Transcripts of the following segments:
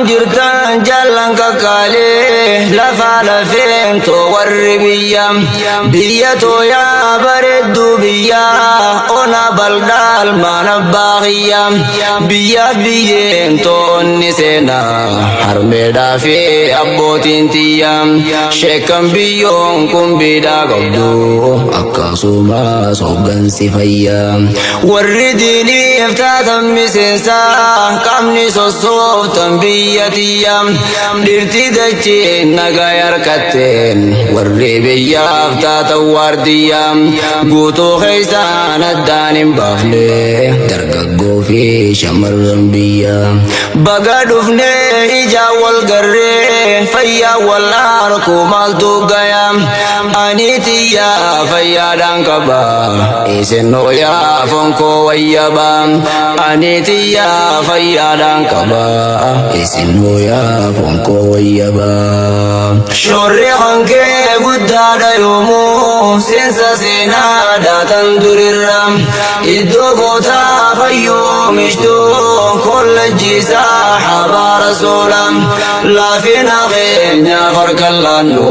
جرتان جلن ككالي لفال فين تو وربيا بيتو يا برد بيا أنا بلدال ما نباغيا بيا بيين تو نسينا حرمدا في أبوتين تيام شكم بيون كم بيدا قبدو أكاسوما صوبان سفيا ورديني افتاتا مسنسا قمني صوصوف تنبيتيا ديرتي دجي نغا يركتين والربيا افتاتا وارديا قوتو خيسان الدانم بافلي درققو في شمر رنبيا بقا دفني إجا والقري فيا والاركو مالتو قيام أنيتيا فيا دانكبا إسنو يا فنكو ويبا أنيتيا فيا دانكبا إسنو يا فنكو ويبا شوري خنكي قدادا يومو سنسا سينادا تندر الرم إدو قوتا فيو مشتو كل الجيسا حبا رسولا لا فينا غيرنا فرق اللانو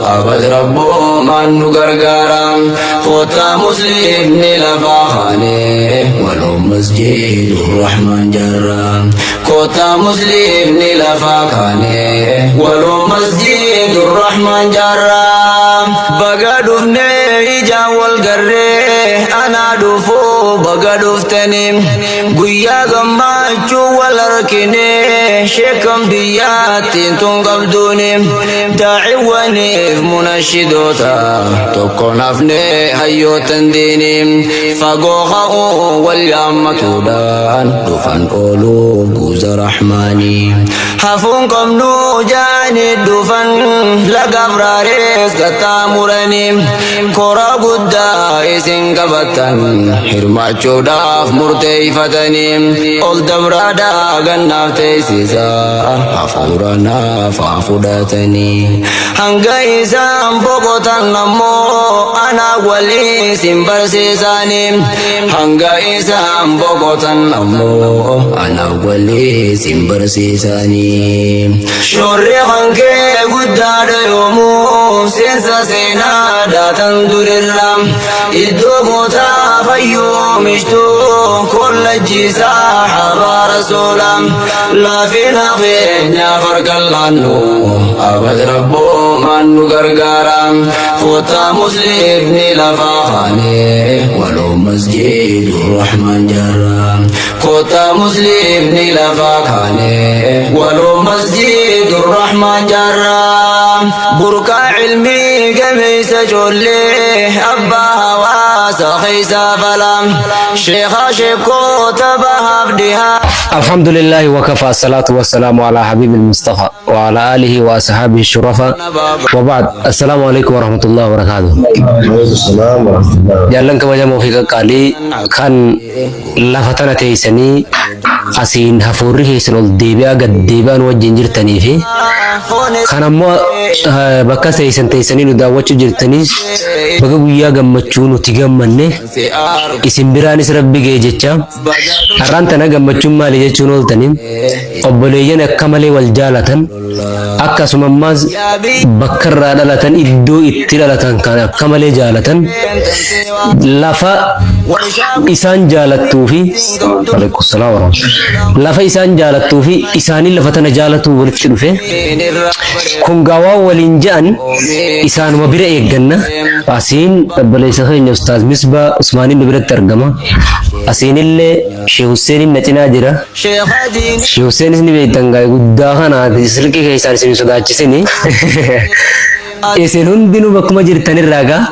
أبد ربو من غرغارا خوتا مسلم نلفاخاني ولو مسجد الرحمن جرا خوتا مسلم نلفاخاني ولو مسجد الرحمن جرا بغدفني إجا والقري أنا دفو بغدفتني قويا غماچو والركني شكم بياتي تنقبدوني داعي ونيف منشدوتا تكون أفني هيو تنديني فقوخا واليام تودان دفن أولو قوز رحماني حفونكم نوجاني دفن لقفراريس قطامرني كورا قدا إسن قبطن حرماتشو داف مرتيفتني أول دبرادا غناف تيسيسا حفورنا فافوداتني هنگا إسان بوكوتن نمو أنا ولي سنبرسيساني هنگا إسان بوكوتن نمو أنا ولي سنبرسيساني شوري هنگي قداد يومو سنسا سينادا تندر الرم إدو موتا فيو مشتو كل الجيسا حبا رسولا لا فينا فينا فرق اللانو أبد ربو من غرغارا خوتا مسلم نلفاخاني ولو مسجد الرحمن جرا خوتا مسلم نلفاخاني ولو مسجد الرحمن جرا بركا علمي قميس جولي أبا هواسا خيسا فلام شيخا شيكو تبها بدها. الحمد لله وكفى الصلاة والسلام على حبيب المصطفى وعلى آله وأصحابه الشرفاء وبعد. السلام عليكم ورحمة الله وبركاته. السلام ورحمة الله. جالن كما جمع فيك قالي كان لفتنا تيسني أسين هفوري سنول ديبيا قد ديبان وجنجر تنيفي كان أمو بكا تيسن تيسني نداوچو جرتنيس بكا ويا غمچو نتيغمني اسم برانيس ربي جيجچا هرانتنا غمچو مالي جيچو نولتنين obboleeyyan akka malee wal jaalatan akkasuma ammas bakka irraa dhalatan iddoo itti dhalatan kan akka malee jaalatan lafa isaan jaalattuu fi alaykum salaam wa rahmatullahi lafa isaan jaalattuu fi isaanii lafa tana jaalatu walitti dhufe kun gawaa waliin ja'an isaanuma bira eegganna asiin obboleessa keenya ustaaz Misbaa Usmaaniin biratti argama asiinillee Sheekh Hussein na cinaa jira Sheekh Hussein ni beektan gaay guddaa kana sirqi keessan isin sodaachisini isin hundinuu bakkuma jirtan irraa gaa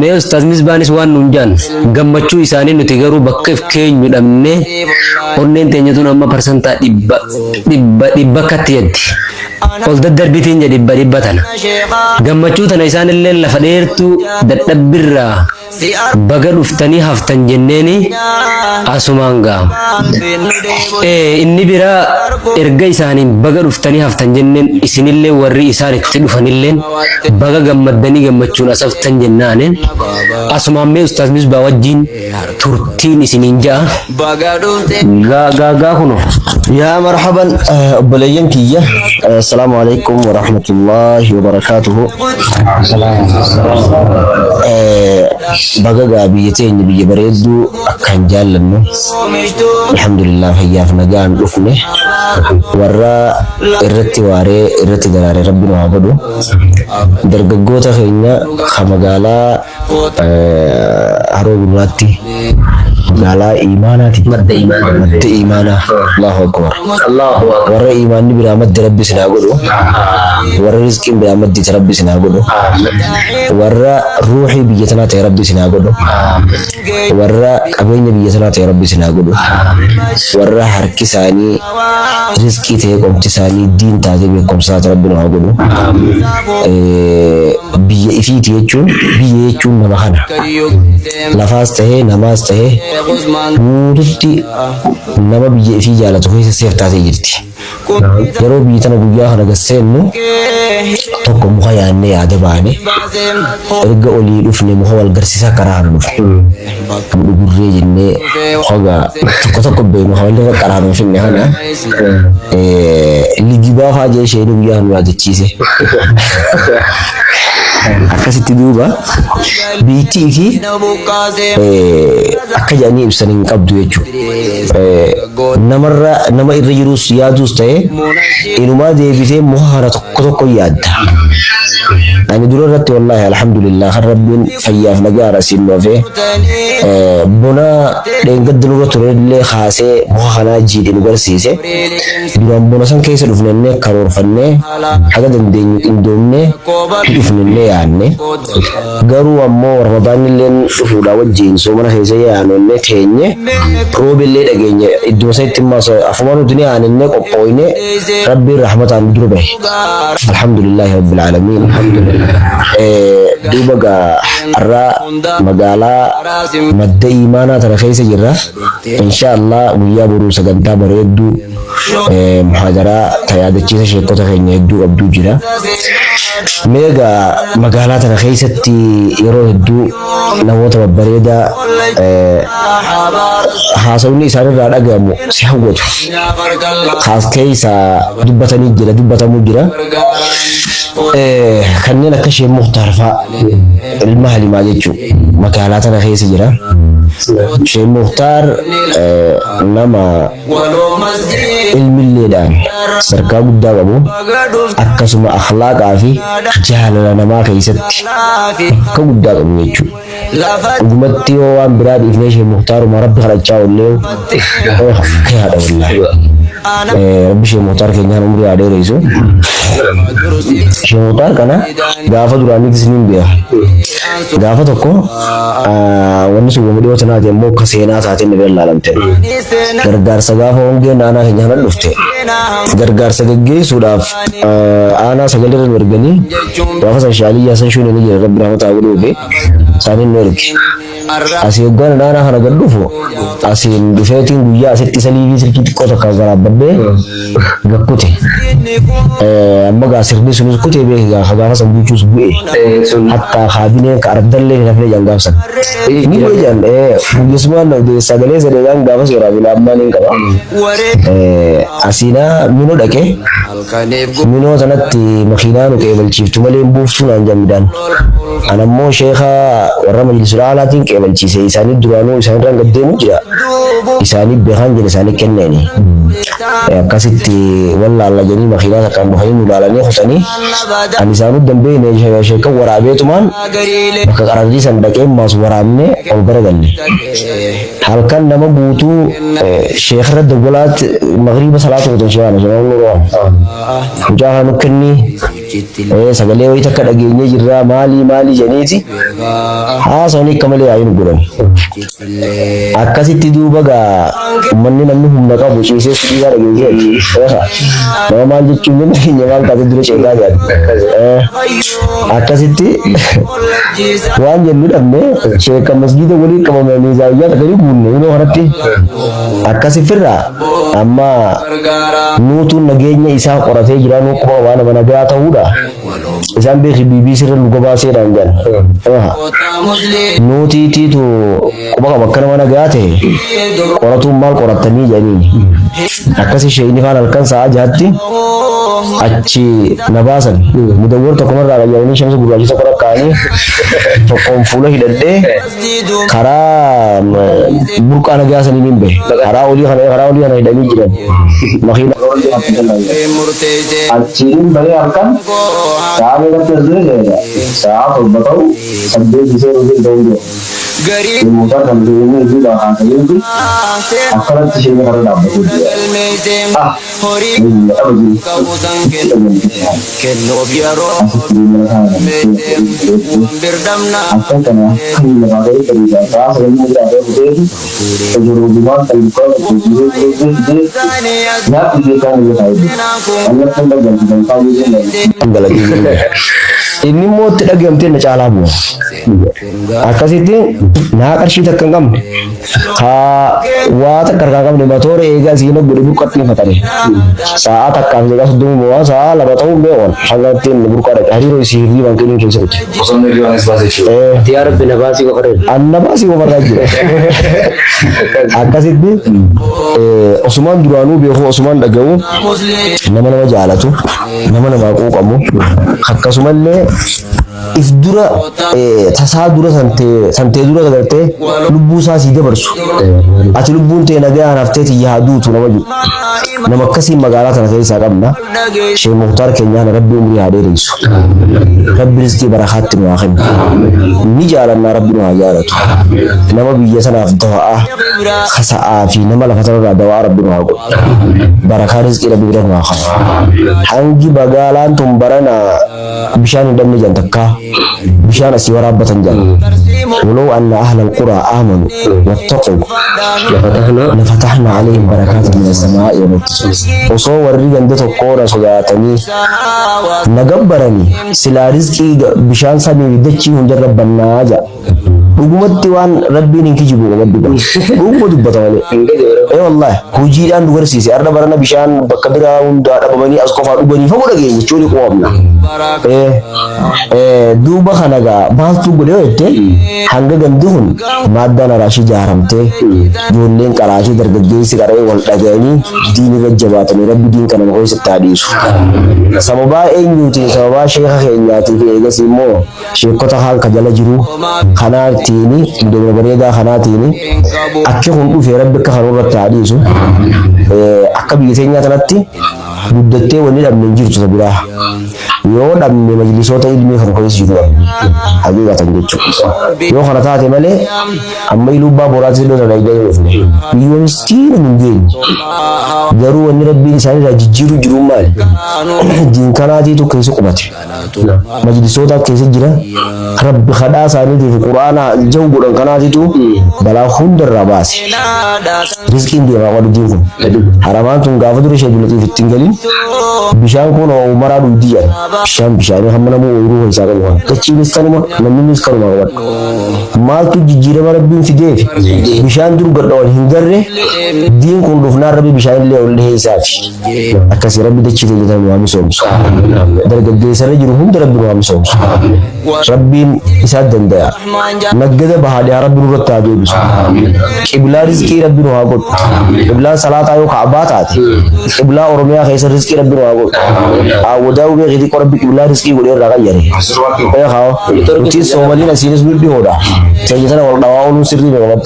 mee ustaaz Misbaanis waan nuun jaan gammachuu isaanii nuti garuu bakka if keenyu dhabne onneen teenyatuun amma parsantaa dhibba akkatti jeddi ol daddarbitiin jedhi dhibba tana gammachuu tana isaanillee lafa dheertuu dadhabbirraa baga dhuftanii haftan jenneeni asumaan ga'a. Inni biraa erga isaaniin baga dhuftanii haftan jenneen isinillee warri isaan itti dhufanilleen baga gammaddanii gammachuun asaftan jennaaneen asumaan mee ustaas Misbaa wajjin turtiin isiniin ja'a. Gaa kuno. يا مرحبا أبليين كيا السلام عليكم ورحمة الله وبركاته. بقى بيتين بيجي بريدو كان جالنا الحمد لله هيا في نجان رفنه ورا الرتي واري الرتي دراري ربنا عبده درجوتا خينا خمجالا هروب الرتي قالا إيماناتي مد إيمانا الله أكبر ورا إيمان برامد ربي سناقوله ورا رزق برامد ربي سناقوله ورا روحي بيتنا ربي سناقوله ورا قبين بيتنا ربي سناقوله ورا حركي ساني رزقي تيكم تساني دين تازي بكم سات ربنا عقوله بيه إفيتي يجون نمخنا لفاس تهي نماز تهي guututti nama biyya ifii jaalatu keessa seeftaatee jirti. Yeroo biyya tana guyyaa kana gasseennu tokko muka yaannee yaada baane erga olii dhufne muka wal garsiisaa karaa hana dhufe. Dhugurree jennee muka tokko beenu hawalirra karaa nu finne kana ligibaa faajee ishee guyyaa nu yaadachiise. Akkasitti duuba biitii fi akka jedhanii ibsan hin qabdu jechuudha. Nama irra jirus yaaduus ta'e inumaa deebitee muka kana tokko tokko yaadda. Ani dura irratti wallaahi alhamdulillah kan rabbiin fayyaaf nagaa rasiin dhoofee bona dheengadda nurra turellee kaasee muka kanaa jiidhe nu barsiise. Duraan bona san keessa dhufnennee karoorfannee haga dandeenyu qindoomnee dhufnennee yaanne garuu ammoo ramadaanilleen dhufuudha wajjin soomana keessa yaanonnee teenye roobillee dhageenye iddoo isaatti immoo afuma nuti ni yaanennee qophooyne rabbiin rahmataan dura bahe alhamdulillahi rabbil aalamiin duuba irraa magaalaa madda imaanaa tana keessa jirra insha Allah guyyaa boruu sagantaa bareedduu muhaadaraa tajaajila sheekota keenya hedduu qabduu jira. Meega magaalaa tana keessatti yeroo hedduu namoota babbareedaa haasawni isaanirraa dhagahamu si hawwatu. Kaas keessa dubbatamuu jira. Kanneen akka Sheekh Mukhtaar fa'a ilma Halimaa jechuun magaalaa tana keessa jira. Sheekh Mukhtaar nama ilmilleedhaan sarkaa guddaa qabu akkasuma akhlaaqaa fi jaalala namaa keessatti akka guddaa qabu jechuudha. Dhugumatti yoo waan biraa dhiifnee Sheekh Mukhtaaruma rabbi kadhachaa oollee akka yaada wallaahi. Rabbi Sheekh Mukhtaar keenyaan umrii adeereessu. Sheekh Mukhtaar kana gaafa duraaniitis ni beeka. Gaafa tokko wanni sun gomudhii wata naati ammoo akka seenaa isaatiin ni ilaalamte. Gargaarsa gaafa hongeen aanaa keenyaan dhufte. Gargaarsa gaggeessuudhaaf aanaa sagalirra nu erganii gaafa san shaalii yaasan shuunee ni jira rabbi rahmataa godhuu fi isaaniin nu erge. Asii hoggaan aanaa kana gad dhufu asiin dhufeetiin guyyaa asitti saliifi silkii xiqqoo takka garaabbadhee gakkute. Amma gaa sirni sunis kutee beekaa gaafa san buuchuus bu'e. Hatta kaabineen ka ardallee hin hafne jangaafsan. Ni beejan guyyaasumaan sagalee sadeegaan gaafa seeraa fi laammaan hin qaba. Asiinaa minoo dhaqee minoo sanatti makiinaa nu qeebalchiiftu malee hin buuftu naan jammidaan. Anammoo sheekha warra majlisul aalaatiin qeebalchiise isaanii duraanuu isaanirraan gad deemu jira. Isaanii beekan jira isaanii kenneeni. Akkasitti wallaalla jedhanii makiinaa takkaan dhufanii nu ilaalanii kutanii ani isaanuu dambeeyne sheekan waraabeetumaan bakka qararrii san dhaqee maas waraabne ol garagalle. Halkan nama guutuu sheekharra dawwalaatti magriiba salaata gootan sheekana sheekana nuroo. Mucaa nu kennii sagalee wayii takka dhageenyee jirraa maalii jeniiti haasawanii akka malee yaa hin godhan akkasitti duuba gaa ummanni namni humna qabu ciisee sibiilaa dhageenyee nama maal jechuun namni keenya maal taate dura ceeqaa gaadhi akkasitti waan jennu dhabne sheeka masgiida walii qabamanii zaayyaa takanii guunne inoo kanatti akkasi firraa amma nuutuun nageenya isaa qoratee jira nuu quba waan nama nagaa ta'uudha isaan beeki BBC irra nu gabaaseedhaan jedhan nuutiitiitu quba qaba akka nama nagaa ta'e qoratuun maal qorattanii jedhaniin akkasi sheeyni kaan halkan sa'a jaatti achi na baasan mudawwar tokkomarraa qayyawanii shamsa gurraachisa qora kaanii tokkoon fuula hidhadhee karaa burqaa nagaa sanii min bahe karaa olii kana hidhanii jiran makiina achiin bahee halkan sa'a meeqatti asirra sa'a torba ta'u saddeet isee hojii ta'uu jira Muka dan ini juga akan terjadi. Akan sini harus dapat ini apa sih? Akan kena ini bagai kerja sering ada betul. Kejuruan terbuka nak dijadikan lebih hanya pembelajaran dan pagi lagi. Ini mau tidak gamtir nak calamu. Akkasitti naa qarshii takka hin qabne haa waa takka harkaa qabne matoora eegaa siina godhe burqatti fatane sa'a takkaaf jeegaa soddoma moo sa'a lama ta'uu hin beekan hanga ittiin burqaa dhaqe hariiroo isii hirrii bankeenii keessa kutte. Osoo inni hirriibaan is baasee jechuudha. Yaa rabbi na baasii qofa dheeru. Anna baasii qofarraa jira. Akkasitti osumaan duraanuu beeku osumaan dhaga'u nama jaalatu nama quuqamu akkasumallee if dura tasaa dura santee dura agartee lubbuu isaa sii dabarsu ati lubbuun tee nagaa nafteeti yaaduutu nama jiru nama akkasiin magaalaa tana keessaa qabna Sheekh Muhtaar keenyaan rabbi umrii haa dheeressu rabbi rizqii barakaatti nu haa kennu ni jaalannaa rabbi nu haa jaalatu nama biyya sanaaf dawa'aa kasa'aa fi nama lafa sanarraa dawa'aa rabbi nu haa godhu barakaa rizqii rabbi bira nu haa kennu hangi magaalaan tun barana bishaan hin dhabne jan takkaa بشان سيورا بتنجان ولو أن أهل القرى آمنوا واتقوا لفتحنا عليهم بركات من السماء والأرض وصور رجال ده القرى صداتني نجبرني سلا رزقي بشان سامي بدتشي ونجرب الناجا Hukumati wan Rabbi ni kijibu Rabbi bang. Hukumati batawale. Wallah. Hujiran dua sisi. Arda barana bishan bakabira unda ada bani askofa ubani. Fagoda gini curi kuamna. Duba khanaga bahtu boleh ete. Hangga ganduhun. Madana rashi jaramte. Julen karashi tergede sekarang wal dagani. Dini rajabatan Rabbi din kana koi setadis. Sababa enyuti sababa syekh enyati ega simo. Syekh kota hal kajala jiru. Khana tini indo bereda khana tini akki hundu fe rabbi ka harura taadisu akka biisenya tanatti guddatte woni dam jirtu sabira yo dam majlisota ilmi kan ko isidu hagiga tan jechu yo khana taate male amma ilu ba borati do da dai yo miskin min gen garu woni rabbi isani da jijiru jiru mal din kana ti to kai su kubati majlisota kai su jira rabbi khada sani di qur'ana jawgudan kana ti to bala hundar rabasi rizqin di ba wadu dingu haramantun gafadu shedulati fitingali bishan ko no umara du diya bishan hamna mo uru isa kan wa kachi misaluma namu miskaluma wa mal tu jijira rabbi fide bishan dur gadawal hingarre din ko dufna rabbi bishan le olle hisafi akasi rabbi de chide da mu amisom darga de sare jiru hum rabbi mu amisom rabbi isa danda nagada bahade rabbi rutta de bisu qibla rizqi rabbi no hagot qibla salata yo ka'bata qibla oromiya khaisa rizqi rabbi no hagot awdaw be gidi ko rabbi qibla rizqi gode raga yare khaw uti somali na sinis bi hoda sai jana wal dawa ulu sirri be wat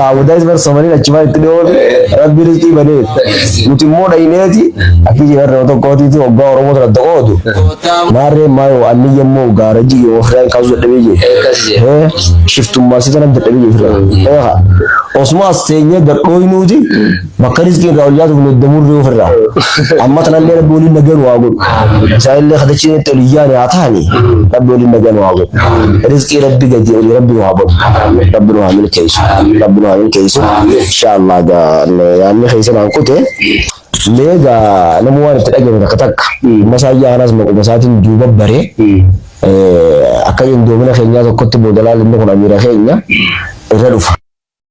awdaw ber somali na chima itne rabbi rizqi bane uti moda ineti akiji har to ko ti to ga oromo tra dodu mare mayo anni yemmo garaji yo khran kazu de beje shiftum masita nam de beje osuma seenye gadhooynuuti bakka rizqiin raawulyaatu kun damurri ofirraa amma tanallee rabbi waliin nagaan waa godhu isaanillee kadachine toliyaan haa ta'ani rabbi waliin nagaan waa godhu rizqii rabbi gadi oli rabbi waa godhu rabbi waa milkeessu inshallah yaanni keessan aan kute mega namu waan itti dhageenye takka takka masayyaa anas maquma isaatiin duuba baree akka indoomina keenyaa tokkotti boodalaa inni kun amiira keenya irra dhufa.